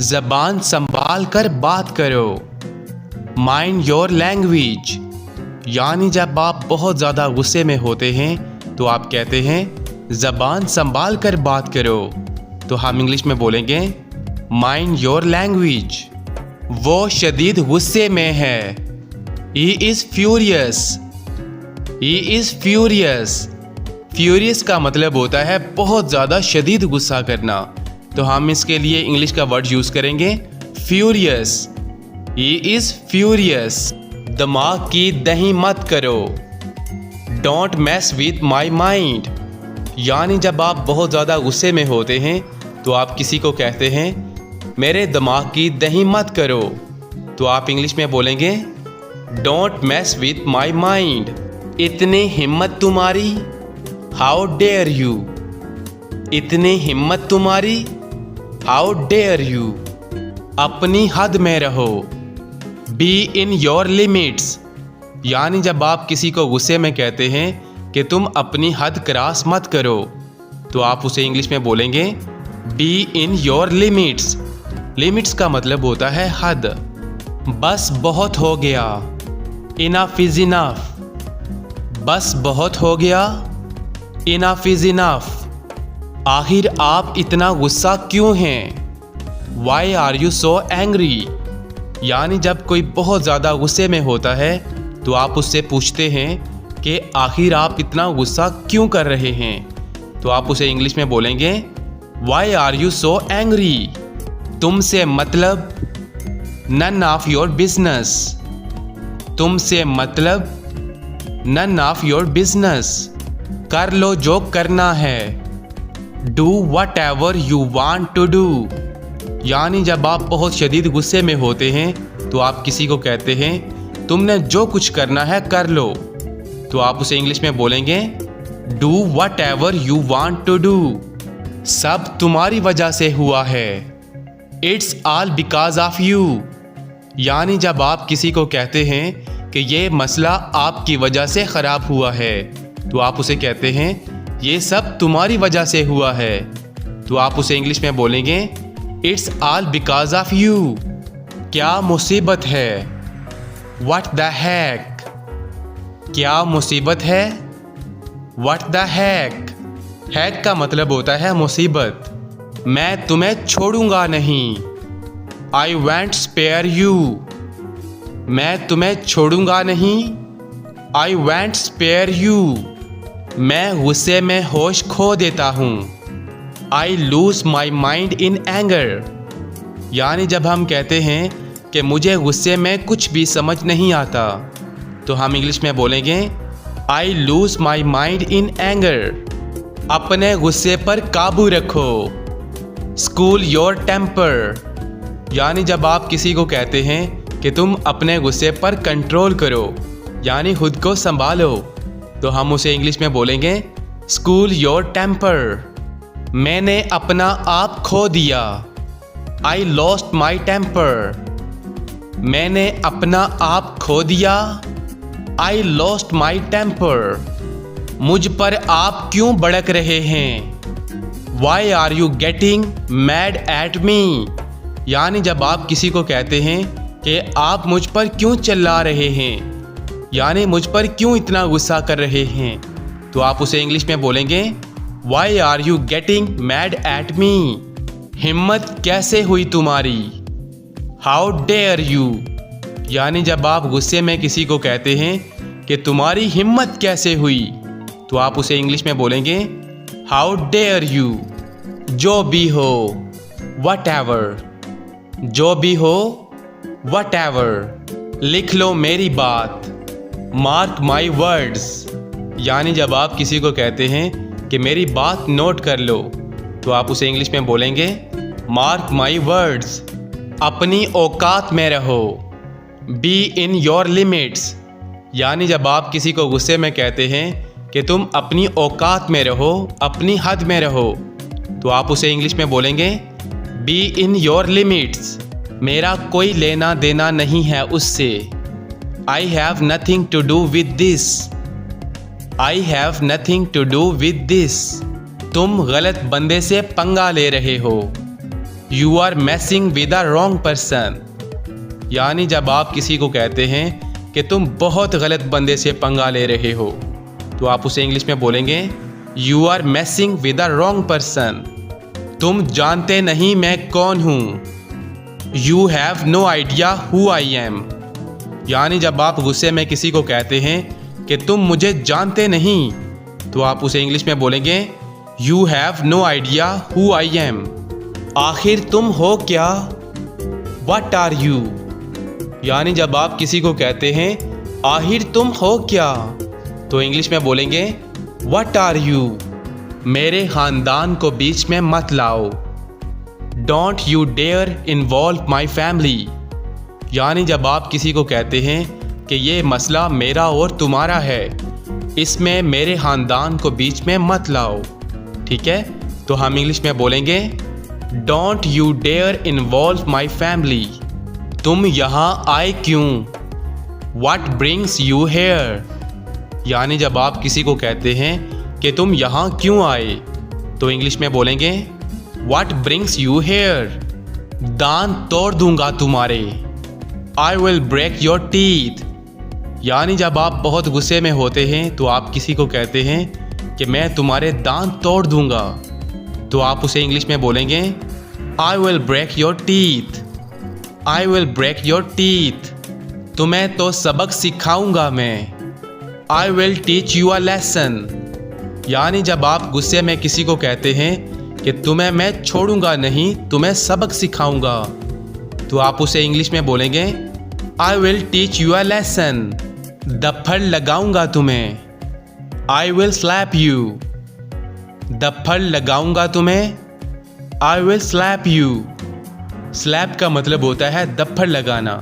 जबान संभाल कर बात करो। माइंड योर लैंग्वेज, यानी जब आप बहुत ज़्यादा गुस्से में होते हैं तो आप कहते हैं ज़बान संभाल कर बात करो। तो हम इंग्लिश में बोलेंगे माइंड योर लैंग्वेज। वो शदीद गुस्से में है। ही is furious. He is furious. Furious का मतलब होता है बहुत ज़्यादा शदीद गुस्सा करना। तो हम इसके लिए इंग्लिश का वर्ड यूज़ करेंगे फ्यूरियस। He is furious. दिमाग की दही मत करो। Don't mess with my mind, यानी जब आप बहुत ज़्यादा गुस्से में होते हैं तो आप किसी को कहते हैं मेरे दिमाग की दही मत करो। तो आप इंग्लिश में बोलेंगे don't mess with my mind. इतनी हिम्मत तुम्हारी, हाउ डेयर यू। इतनी हिम्मत तुम्हारी, हाउ डेयर यू। अपनी हद में रहो। बी इन योर लिमिट्स, यानी जब आप किसी को गुस्से में कहते हैं कि तुम अपनी हद क्रॉस मत करो तो आप उसे इंग्लिश में बोलेंगे be in your limits. Limits का मतलब होता है हद। बस बहुत हो गया, इनफ इज इनफ। बस बहुत हो गया, इनफ इज इनफ। आखिर आप इतना गुस्सा क्यों हैं? Why are you so angry, यानी जब कोई बहुत ज़्यादा गुस्से में होता है तो आप उससे पूछते हैं कि आखिर आप इतना गुस्सा क्यों कर रहे हैं। तो आप उसे इंग्लिश में बोलेंगे why are you so angry. तुमसे मतलब नन ऑफ योर बिजनेस। तुमसे मतलब नन ऑफ योर बिजनेस। कर लो जो करना है। Do whatever you want to do, यानी जब आप बहुत शदीद गुस्से में होते हैं तो आप किसी को कहते हैं तुमने जो कुछ करना है कर लो। तो आप उसे इंग्लिश में बोलेंगे do whatever you want to do. सब तुम्हारी वजह से हुआ है। It's all because of you, यानी जब आप किसी को कहते हैं कि ये मसला आपकी वजह से ख़राब हुआ है तो आप उसे कहते हैं ये सब तुम्हारी वजह से हुआ है। तो आप उसे इंग्लिश में बोलेंगे it's all because of you. क्या मुसीबत है? What the hack. क्या मुसीबत है? What the hack. हैक का मतलब होता है मुसीबत। मैं तुम्हें छोड़ूंगा नहीं। I won't spare you. मैं तुम्हें छोड़ूंगा नहीं। I won't spare you. मैं गुस्से में होश खो देता हूँ। I lose my mind in anger, यानी जब हम कहते हैं कि मुझे गुस्से में कुछ भी समझ नहीं आता तो हम इंग्लिश में बोलेंगे आई lose my mind in anger. अपने गुस्से पर काबू रखो। स्कूल योर टेम्पर, यानी जब आप किसी को कहते हैं कि तुम अपने गुस्से पर कंट्रोल करो यानी खुद को संभालो तो हम उसे इंग्लिश में बोलेंगे स्कूल योर टेम्पर। मैंने अपना आप खो दिया। I lost my temper. मैंने अपना आप खो दिया। I lost my temper. मुझ पर आप क्यों भड़क रहे हैं? Why are you getting mad at me, यानी जब आप किसी को कहते हैं कि आप मुझ पर क्यों चिल्ला रहे हैं यानी मुझ पर क्यों इतना गुस्सा कर रहे हैं तो आप उसे इंग्लिश में बोलेंगे why are you getting mad at me. हिम्मत कैसे हुई तुम्हारी? हाउ डेयर यू, यानी जब आप गुस्से में किसी को कहते हैं कि तुम्हारी हिम्मत कैसे हुई तो आप उसे इंग्लिश में बोलेंगे हाउ डेयर यू। जो भी हो, वट एवर। जो भी हो, वट एवर। लिख लो मेरी बात। मार्क माई वर्ड्स, यानी जब आप किसी को कहते हैं कि मेरी बात नोट कर लो तो आप उसे इंग्लिश में बोलेंगे मार्क माई वर्ड्स। अपनी औकात में रहो। बी इन योर लिमिट्स, यानी जब आप किसी को गुस्से में कहते हैं कि तुम अपनी औकात में रहो, अपनी हद में रहो तो आप उसे इंग्लिश में बोलेंगे बी इन योर लिमिट्स। मेरा कोई लेना देना नहीं है उससे। I have nothing to do with this. I have nothing to do with this. तुम गलत बंदे से पंगा ले रहे हो। You are messing with the wrong person. यानी जब आप किसी को कहते हैं कि तुम बहुत गलत बंदे से पंगा ले रहे हो, तो आप उसे इंग्लिश में बोलेंगे you are messing with the wrong person. तुम जानते नहीं मैं कौन हूँ। You have no idea who I am. यानी जब आप गुस्से में किसी को कहते हैं कि तुम मुझे जानते नहीं, तो आप उसे इंग्लिश में बोलेंगे you have no idea who I am. आखिर तुम हो क्या? What are you. यानी जब आप किसी को कहते हैं आखिर तुम हो क्या, तो इंग्लिश में बोलेंगे वट आर यू। मेरे खानदान को बीच में मत लाओ। Don't you dare involve my family. यानी जब आप किसी को कहते हैं कि ये मसला मेरा और तुम्हारा है, इसमें मेरे खानदान को बीच में मत लाओ। ठीक है, तो हम इंग्लिश में बोलेंगे don't you dare involve my family. तुम यहाँ आए क्यों? What brings you here. यानी जब आप किसी को कहते हैं कि तुम यहाँ क्यों आए, तो इंग्लिश में बोलेंगे वट ब्रिंग्स यू हेयर। दांत तोड़ दूंगा तुम्हारे। I will break your teeth. यानी जब आप बहुत गुस्से में होते हैं, तो आप किसी को कहते हैं कि मैं तुम्हारे दांत तोड़ दूंगा, तो आप उसे इंग्लिश में बोलेंगे I will break your teeth. I will break your teeth. तुम्हें तो सबक सिखाऊंगा मैं। I will teach you a lesson. यानी जब आप गुस्से में किसी को कहते हैं कि तुम्हें मैं छोड़ूंगा नहीं, तुम्हें सबक सिखाऊंगा, तो आप उसे इंग्लिश में बोलेंगे I will teach you a lesson. दफ्फड़ लगाऊंगा तुम्हें। I will slap you. दफ्फड़ लगाऊंगा तुम्हें। I will slap you. Slap का मतलब होता है दफ्फड़ लगाना।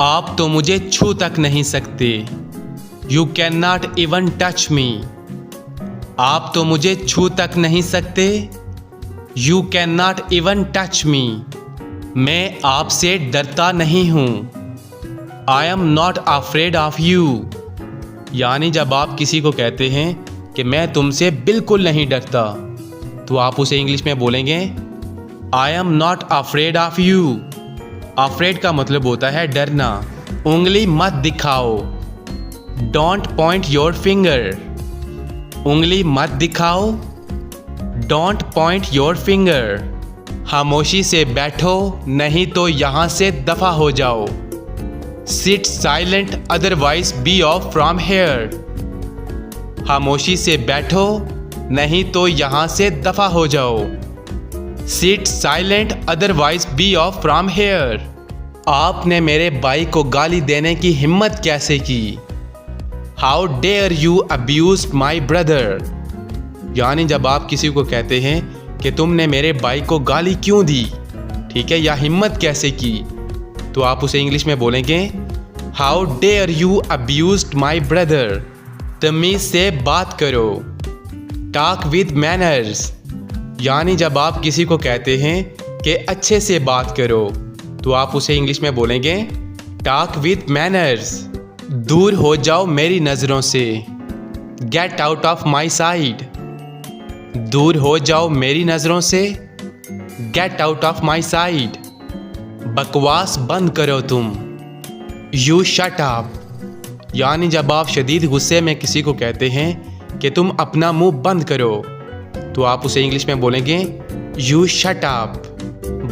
आप तो मुझे छू तक नहीं सकते। You can not even touch me. आप तो मुझे छू तक नहीं सकते। You can not even touch me. मैं आपसे डरता नहीं हूँ। I am not afraid of you. यानी जब आप किसी को कहते हैं कि मैं तुमसे बिल्कुल नहीं डरता, तो आप उसे इंग्लिश में बोलेंगे I am not afraid of you. Afraid का मतलब होता है डरना। उंगली मत दिखाओ। Don't point your finger. उंगली मत दिखाओ। Don't point your finger. खामोशी से बैठो, नहीं तो यहाँ से दफा हो जाओ। Sit silent otherwise be off from here. खामोशी से बैठो, नहीं तो यहाँ से दफा हो जाओ। Sit silent otherwise be off from here. आपने मेरे भाई को गाली देने की हिम्मत कैसे की? How dare you abuse my brother. यानी जब आप किसी को कहते हैं कि तुमने मेरे भाई को गाली क्यों दी, ठीक है, या हिम्मत कैसे की, तो आप उसे इंग्लिश में बोलेंगे how dare you abused my brother. तमीज से बात करो। Talk with manners. यानी जब आप किसी को कहते हैं कि अच्छे से बात करो, तो आप उसे इंग्लिश में बोलेंगे टॉक विद मैनर्स। दूर हो जाओ मेरी नज़रों से। Get out of my side. दूर हो जाओ मेरी नज़रों से। Get out of my side. बकवास बंद करो तुम। You shut up. यानी जब आप शदीद गुस्से में किसी को कहते हैं कि तुम अपना मुंह बंद करो, तो आप उसे इंग्लिश में बोलेंगे यू शट अप।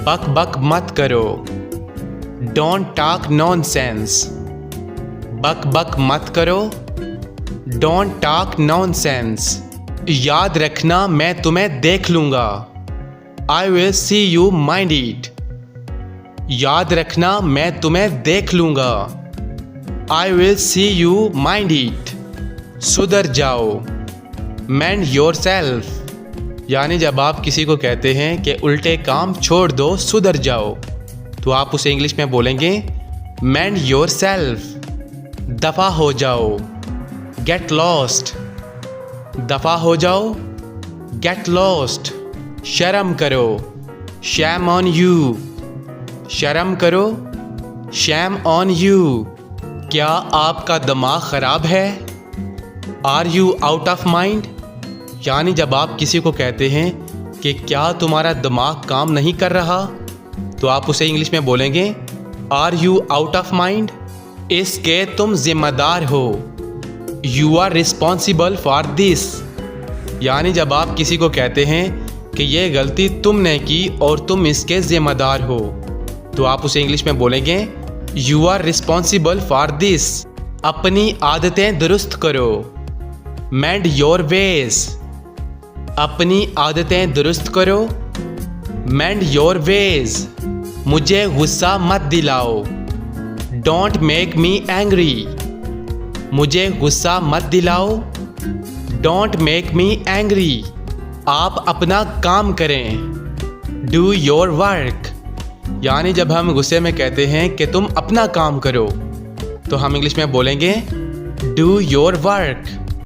बक बक मत करो। Don't talk nonsense. बक बक मत करो। Don't talk nonsense. याद रखना मैं तुम्हें देख लूंगा। I will see you mind it. याद रखना मैं तुम्हें देख लूंगा। I will see you mind it. सुधर जाओ। Mend yourself. यानी जब आप किसी को कहते हैं कि उल्टे काम छोड़ दो, सुधर जाओ, तो आप उसे इंग्लिश में बोलेंगे मेंड योर सेल्फ। दफा हो जाओ। Get lost. दफा हो जाओ। Get lost. शर्म करो। Shame on you. शर्म करो। Shame on you. क्या आपका दिमाग खराब है? Are you out of mind. यानी जब आप किसी को कहते हैं कि क्या तुम्हारा दिमाग काम नहीं कर रहा, तो आप उसे इंग्लिश में बोलेंगे are you out of mind. इसके तुम जिम्मेदार हो, you are responsible for this. यानी जब आप किसी को कहते हैं कि ये गलती तुमने की और तुम इसके जिम्मेदार हो, तो आप उसे इंग्लिश में बोलेंगे you are responsible for this. अपनी आदतें दुरुस्त करो, मेंड योर वेज। अपनी आदतें दुरुस्त करो, मेंड योर वेज। मुझे गुस्सा मत दिलाओ, डोंट मेक मी एंग्री। मुझे गुस्सा मत दिलाओ, डोंट मेक मी एंग्री। आप अपना काम करें, डू योर वर्क। यानी जब हम गुस्से में कहते हैं कि तुम अपना काम करो, तो हम इंग्लिश में बोलेंगे डू योर वर्क।